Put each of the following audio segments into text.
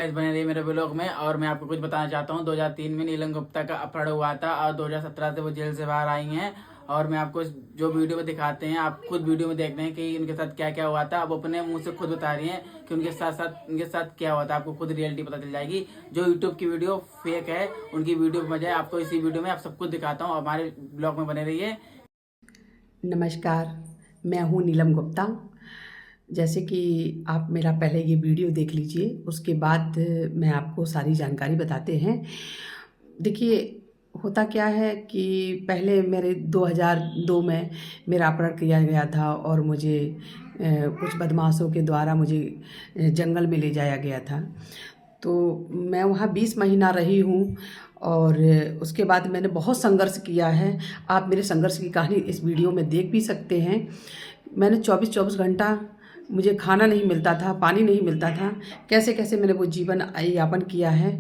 बने रही मेरे ब्लॉग में। और मैं आपको कुछ बताना चाहता हूँ। 2003 में नीलम गुप्ता का अपहरण हुआ था और 2017 से वो जेल से बाहर आई हैं। और मैं आपको जो वीडियो में दिखाते हैं, आप खुद वीडियो में देख रहे हैं कि उनके साथ क्या क्या हुआ था। अब अपने मुंह से खुद बता रही हैं कि उनके साथ क्या हुआ था। आपको खुद रियलिटी पता चल जाएगी। जो यूट्यूब की वीडियो फेक है, उनकी वीडियो की बजाय आपको इसी वीडियो में आप सब कुछ दिखाता हूँ। हमारे ब्लॉग में बने रहिए। नमस्कार, मैं हूँ नीलम गुप्ता। जैसे कि आप मेरा पहले ये वीडियो देख लीजिए, उसके बाद मैं आपको सारी जानकारी बताते हैं। देखिए, होता क्या है कि पहले मेरे 2002 में मेरा अपहरण किया गया था और मुझे कुछ बदमाशों के द्वारा मुझे जंगल में ले जाया गया था। तो मैं वहाँ 20 महीना रही हूँ और उसके बाद मैंने बहुत संघर्ष किया है। आप मेरे संघर्ष की कहानी इस वीडियो में देख भी सकते हैं। मैंने 24-24 घंटा मुझे खाना नहीं मिलता था, पानी नहीं मिलता था, कैसे कैसे मैंने वो जीवन यापन किया है।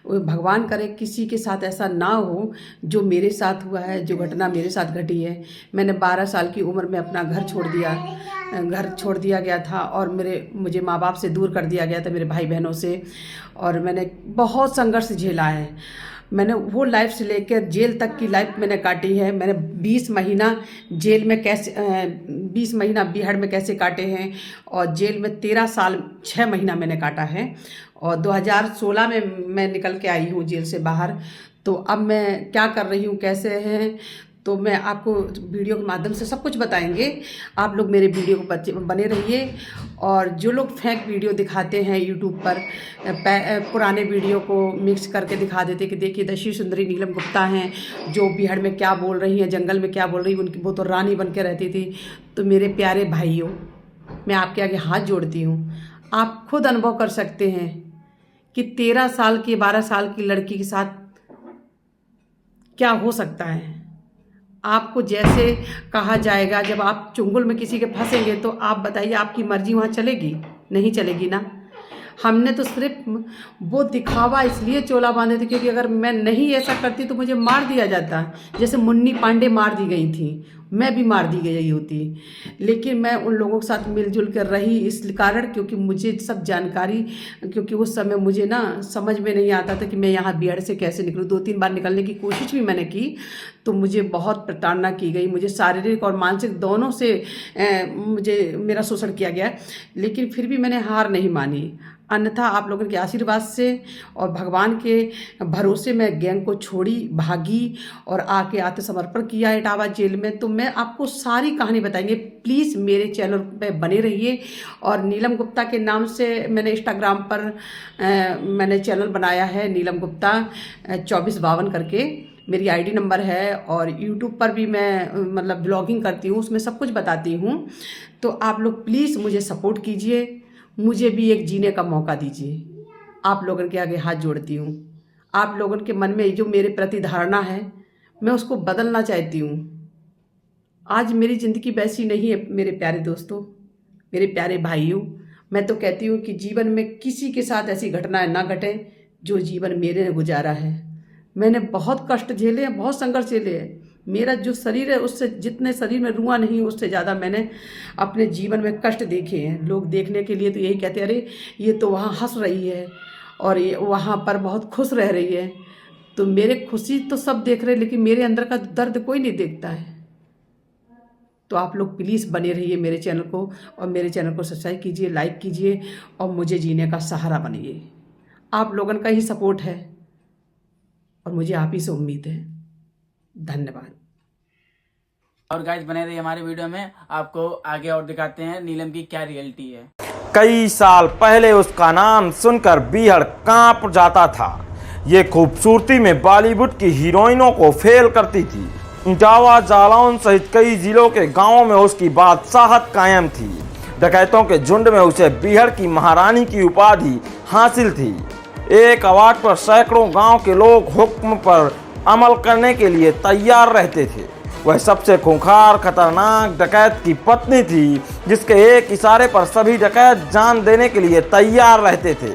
भगवान करे किसी के साथ ऐसा ना हो जो मेरे साथ हुआ है, जो घटना मेरे साथ घटी है। मैंने 12 साल की उम्र में अपना घर छोड़ दिया गया था और मुझे माँ बाप से दूर कर दिया गया था, मेरे भाई बहनों से। और मैंने बहुत संघर्ष झेला है। मैंने वो लाइफ से लेकर जेल तक की लाइफ मैंने काटी है। मैंने 20 महीना जेल में 20 महीना बिहार में कैसे काटे हैं और जेल में 13 साल 6 महीना मैंने काटा है। और 2016 में मैं निकल के आई हूँ जेल से बाहर। तो अब मैं क्या कर रही हूँ, कैसे हैं, तो मैं आपको वीडियो के माध्यम से सब कुछ बताएंगे। आप लोग मेरे वीडियो को बने रहिए। और जो लोग फेक वीडियो दिखाते हैं यूट्यूब पर, पुराने वीडियो को मिक्स करके दिखा देते कि देखिए दशी सुंदरी नीलम गुप्ता हैं, जो बिहार में क्या बोल रही हैं, जंगल में क्या बोल रही, उनकी वो तो रानी बन के रहती थी। तो मेरे प्यारे भाइयों, मैं आपके आगे हाथ जोड़ती हूँ। आप खुद अनुभव कर सकते हैं कि 13 साल की 12 साल की लड़की के साथ क्या हो सकता है। आपको जैसे कहा जाएगा, जब आप चुंगल में किसी के फंसेंगे तो आप बताइए आपकी मर्जी वहाँ चलेगी? नहीं चलेगी ना। हमने तो सिर्फ वो दिखावा इसलिए चोला बांधे थे क्योंकि अगर मैं नहीं ऐसा करती तो मुझे मार दिया जाता। जैसे मुन्नी पांडे मार दी गई थी, मैं भी मार दी गई होती। लेकिन मैं उन लोगों के साथ मिलजुल कर रही इस कारण क्योंकि मुझे सब जानकारी, क्योंकि उस समय मुझे ना समझ में नहीं आता था कि मैं यहाँ बिहार से कैसे निकलूँ। 2-3 बार निकलने की कोशिश भी मैंने की तो मुझे बहुत प्रताड़ना की गई। मुझे शारीरिक और मानसिक दोनों से मेरा शोषण किया गया। लेकिन फिर भी मैंने हार नहीं मानी। अन्यथा आप लोगों के आशीर्वाद से और भगवान के भरोसे मैं गैंग को छोड़ी, भागी और आके आत्मसमर्पण किया इटावा जेल में। तो मैं आपको सारी कहानी बताएंगे। प्लीज़ मेरे चैनल पे बने रहिए। और नीलम गुप्ता के नाम से मैंने इंस्टाग्राम पर मैंने चैनल बनाया है, नीलम गुप्ता 2452 करके मेरी आईडी नंबर है। और यूट्यूब पर भी मैं मतलब ब्लॉगिंग करती हूँ, उसमें सब कुछ बताती हूँ। तो आप लोग प्लीज़ मुझे सपोर्ट कीजिए, मुझे भी एक जीने का मौका दीजिए। आप लोगों के आगे हाथ जोड़ती हूँ। आप लोगों के मन में जो मेरे प्रति धारणा है, मैं उसको बदलना चाहती हूँ। आज मेरी ज़िंदगी वैसी नहीं है मेरे प्यारे दोस्तों, मेरे प्यारे भाइयों। मैं तो कहती हूँ कि जीवन में किसी के साथ ऐसी घटनाएं ना घटे जो जीवन मेरे ने गुजारा है। मैंने बहुत कष्ट झेले हैं, बहुत संघर्ष झेले हैं। मेरा जो शरीर है उससे, जितने शरीर में रुआ नहीं उससे ज़्यादा मैंने अपने जीवन में कष्ट देखे हैं। लोग देखने के लिए तो यही कहते हैं, अरे ये तो वहाँ हंस रही है और ये वहाँ पर बहुत खुश रह रही है। तो मेरे खुशी तो सब देख रहे हैं, लेकिन मेरे अंदर का दर्द कोई नहीं देखता है। तो आप लोग प्लीज़ बने रहिए मेरे चैनल को, और मेरे चैनल को सब्सक्राइब कीजिए, लाइक कीजिए और मुझे जीने का सहारा बनिए। आप लोगों का ही सपोर्ट है और मुझे आप ही से उम्मीद है। धन्यवाद। और गाइस बने रहिए हमारे वीडियो में। आपको आगे और दिखाते हैं नीलम की क्या रियलिटी है। कई साल पहले उसका नाम सुनकर बीहड़ कांप जाता था। ये खूबसूरती में बॉलीवुड की हीरोइनों को फेल करती थी। इटावा, जालौन सहित कई जिलों के गांवों में उसकी बादशाहत कायम थी। डकैतों के झुंड में उसे बीहड़ की महारानी की उपाधि हासिल थी। एक आवाज पर सैकड़ों गांव के लोग हुक्म पर अमल करने के लिए तैयार रहते थे। वह सबसे खूंखार खतरनाक डकैत की पत्नी थी, जिसके एक इशारे पर सभी डकैत जान देने के लिए तैयार रहते थे।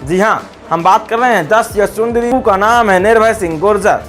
जी हाँ, हम बात कर रहे हैं 10 सुंदरी का नाम है निर्भय सिंह गुर्जर।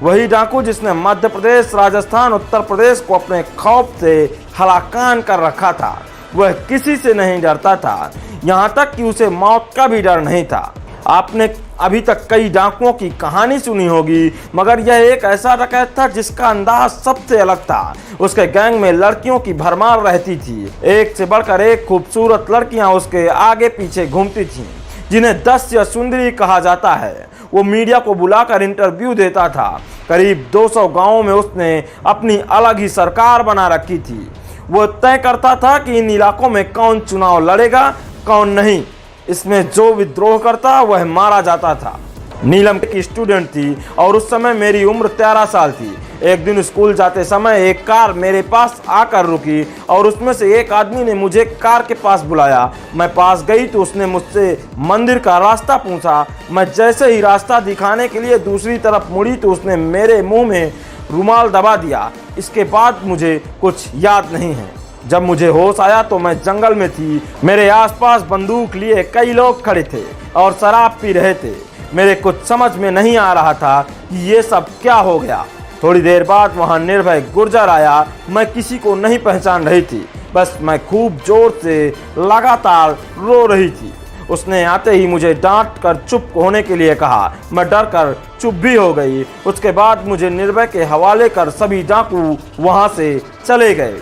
वही डाकू जिसने मध्य प्रदेश, राजस्थान, उत्तर प्रदेश को अपने खौफ से हलाकान कर रखा था। वह किसी से नहीं डरता था। यहाँ तक कि उसे मौत का भी डर नहीं था। आपने अभी तक कई डाकुओं की कहानी सुनी होगी, मगर यह एक ऐसा डकैत था जिसका अंदाज सबसे अलग था। उसके गैंग में लड़कियों की भरमार रहती थी। एक से बढ़कर एक खूबसूरत लड़कियां उसके आगे पीछे घूमती थीं, जिन्हें 10 या सुंदरी कहा जाता है। वो मीडिया को बुलाकर इंटरव्यू देता था। करीब 200 गाँवों में उसने अपनी अलग ही सरकार बना रखी थी। वो तय करता था कि इन इलाकों में कौन चुनाव लड़ेगा, कौन नहीं। इसमें जो विद्रोह करता वह मारा जाता था। नीलम की स्टूडेंट थी और उस समय मेरी उम्र 13 साल थी। एक दिन स्कूल जाते समय एक कार मेरे पास आकर रुकी और उसमें से एक आदमी ने मुझे कार के पास बुलाया। मैं पास गई तो उसने मुझसे मंदिर का रास्ता पूछा। मैं जैसे ही रास्ता दिखाने के लिए दूसरी तरफ मुड़ी तो उसने मेरे मुंह में रुमाल दबा दिया। इसके बाद मुझे कुछ याद नहीं है। जब मुझे होश आया तो मैं जंगल में थी। मेरे आसपास बंदूक लिए कई लोग खड़े थे और शराब पी रहे थे। मेरे कुछ समझ में नहीं आ रहा था कि ये सब क्या हो गया। थोड़ी देर बाद वहाँ निर्भय गुर्जर आया। मैं किसी को नहीं पहचान रही थी, बस मैं खूब जोर से लगातार रो रही थी। उसने आते ही मुझे डांट कर चुप होने के लिए कहा। मैं डर कर चुप भी हो गई। उसके बाद मुझे निर्भय के हवाले कर सभी डाकू वहाँ से चले गए।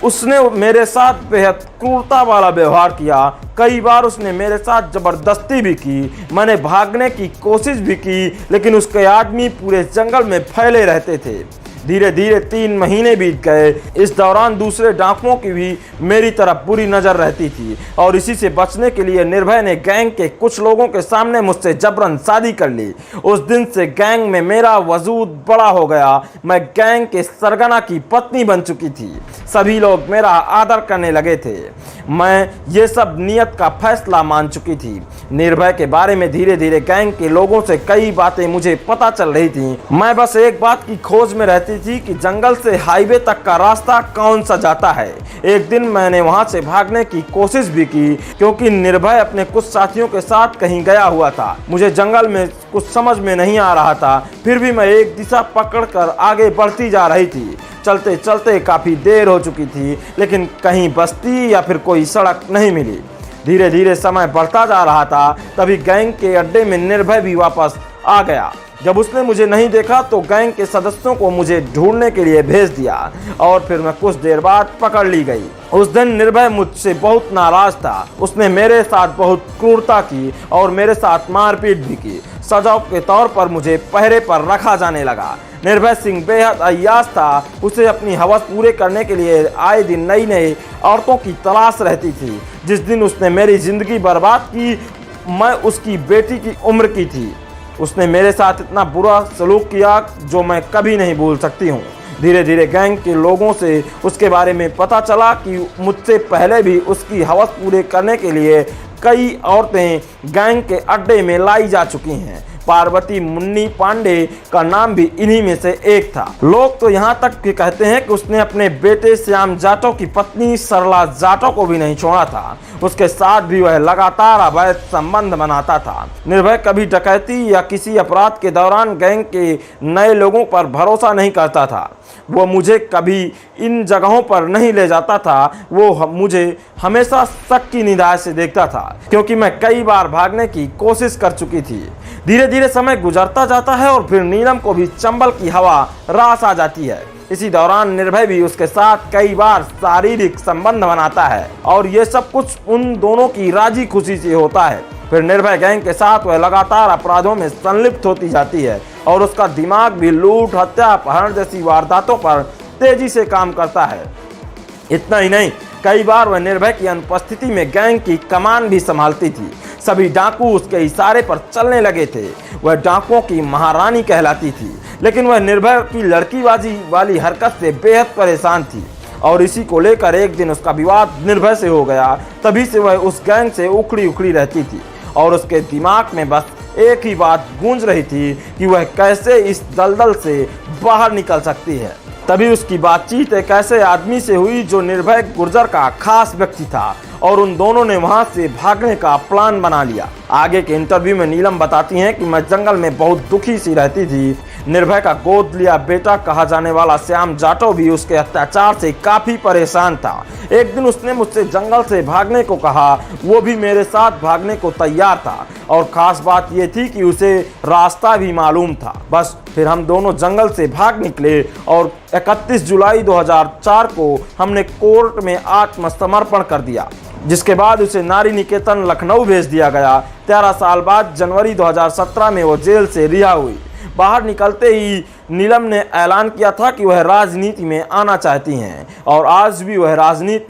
उसने मेरे साथ बेहद क्रूरता वाला व्यवहार किया। कई बार उसने मेरे साथ जबरदस्ती भी की। मैंने भागने की कोशिश भी की, लेकिन उसके आदमी पूरे जंगल में फैले रहते थे। धीरे धीरे 3 महीने बीत गए। इस दौरान दूसरे डाकुओं की भी मेरी तरफ बुरी नज़र रहती थी और इसी से बचने के लिए निर्भय ने गैंग के कुछ लोगों के सामने मुझसे जबरन शादी कर ली। उस दिन से गैंग में मेरा वजूद बड़ा हो गया। मैं गैंग के सरगना की पत्नी बन चुकी थी। सभी लोग मेरा आदर करने लगे थे। मैं ये सब नियत का फैसला मान चुकी थी। निर्भय के बारे में धीरे धीरे गैंग के लोगों से कई बातें मुझे पता चल रही थी। मैं बस एक बात की खोज में रहती थी कि जंगल से हाईवे तक का रास्ता कौन सा जाता है। एक दिन मैंने वहां से भागने की कोशिश भी की, क्योंकि निर्भय अपने कुछ साथियों के साथ कहीं गया हुआ था। मुझे जंगल में कुछ समझ में नहीं आ रहा था, फिर भी मैं एक दिशा पकड़कर आगे बढ़ती जा रही थी। चलते चलते काफी देर हो चुकी थी, लेकिन कहीं बस्ती या फिर कोई सड़क नहीं मिली। धीरे धीरे समय बढ़ता जा रहा था। तभी गैंग के अड्डे में निर्भय भी वापस आ गया। जब उसने मुझे नहीं देखा तो गैंग के सदस्यों को मुझे ढूंढने के लिए भेज दिया और फिर मैं कुछ देर बाद पकड़ ली गई। उस दिन निर्भय मुझसे बहुत नाराज था। उसने मेरे साथ बहुत क्रूरता की और मेरे साथ मारपीट भी की। सजाओ के तौर पर मुझे पहरे पर रखा जाने लगा। निर्भय सिंह बेहद अय्याश था। उसे अपनी हवस पूरे करने के लिए आए दिन नई नई औरतों की तलाश रहती थी। जिस दिन उसने मेरी जिंदगी बर्बाद की, मैं उसकी बेटी की उम्र की थी। उसने मेरे साथ इतना बुरा सलूक किया जो मैं कभी नहीं भूल सकती हूँ। धीरे धीरे गैंग के लोगों से उसके बारे में पता चला कि मुझसे पहले भी उसकी हवस पूरे करने के लिए कई औरतें गैंग के अड्डे में लाई जा चुकी हैं। पार्वती मुन्नी पांडे का नाम भी इन्हीं में से एक था। लोग तो यहाँ तक कि कहते हैं कि उसने अपने बेटे श्याम जाटव की पत्नी सरला जाटव को भी नहीं छोड़ा था। उसके साथ भी वह लगातार अवैध संबंध बनाता था। निर्भय कभी डकैती या किसी अपराध के दौरान गैंग के नए लोगों पर भरोसा नहीं करता था। वो मुझे कभी इन जगहों पर नहीं ले जाता था। वो मुझे हमेशा शक की निगाह से देखता था, क्योंकि मैं कई बार भागने की कोशिश कर चुकी थी। धीरे धीरे समय गुजरता जाता है और फिर नीलम को भी चंबल की हवा रास आ जाती है। इसी दौरान निर्भय भी उसके साथ कई बार शारीरिक संबंध बनाता है और ये सब कुछ उन दोनों की राजी खुशी से होता है। फिर निर्भय गैंग के साथ वह लगातार अपराधों में संलिप्त होती जाती है और उसका दिमाग भी लूट, हत्या, अपहरण जैसी वारदातों पर तेजी से काम करता है। इतना ही नहीं, कई बार वह निर्भय की अनुपस्थिति में गैंग की कमान भी संभालती थी। सभी डाकू उसके इशारे पर चलने लगे थे। वह डाकुओं की महारानी कहलाती थी, लेकिन वह निर्भय की लड़कीबाजी वाली हरकत से बेहद परेशान थी और इसी को लेकर एक दिन उसका विवाद निर्भय से हो गया। तभी से वह उस गैंग से उखड़ी उखड़ी रहती थी और उसके दिमाग में बस एक ही बात गूंज रही थी कि वह कैसे इस दलदल से बाहर निकल सकती है। तभी उसकी बातचीत एक ऐसे आदमी से हुई जो निर्भय गुर्जर का खास व्यक्ति था और उन दोनों ने वहां से भागने का प्लान बना लिया। आगे के इंटरव्यू में नीलम बताती हैं कि मैं जंगल में बहुत दुखी सी रहती थी। निर्भय का गोद लिया बेटा कहा जाने वाला श्याम जाटव भी उसके अत्याचार से काफी परेशान था। एक दिन उसने मुझसे जंगल से भागने को कहा, वो भी मेरे साथ भागने को तैयार था और खास बात ये थी कि उसे रास्ता भी मालूम था। बस फिर हम दोनों जंगल से भाग निकले और 31 जुलाई 2004 को हमने कोर्ट में आत्मसमर्पण कर दिया, जिसके बाद उसे नारी निकेतन लखनऊ भेज दिया गया। 13 साल बाद जनवरी 2017 में वो जेल से रिहा हुई। बाहर निकलते ही नीलम ने ऐलान किया था कि वह राजनीति में आना चाहती हैं और आज भी वह राजनीति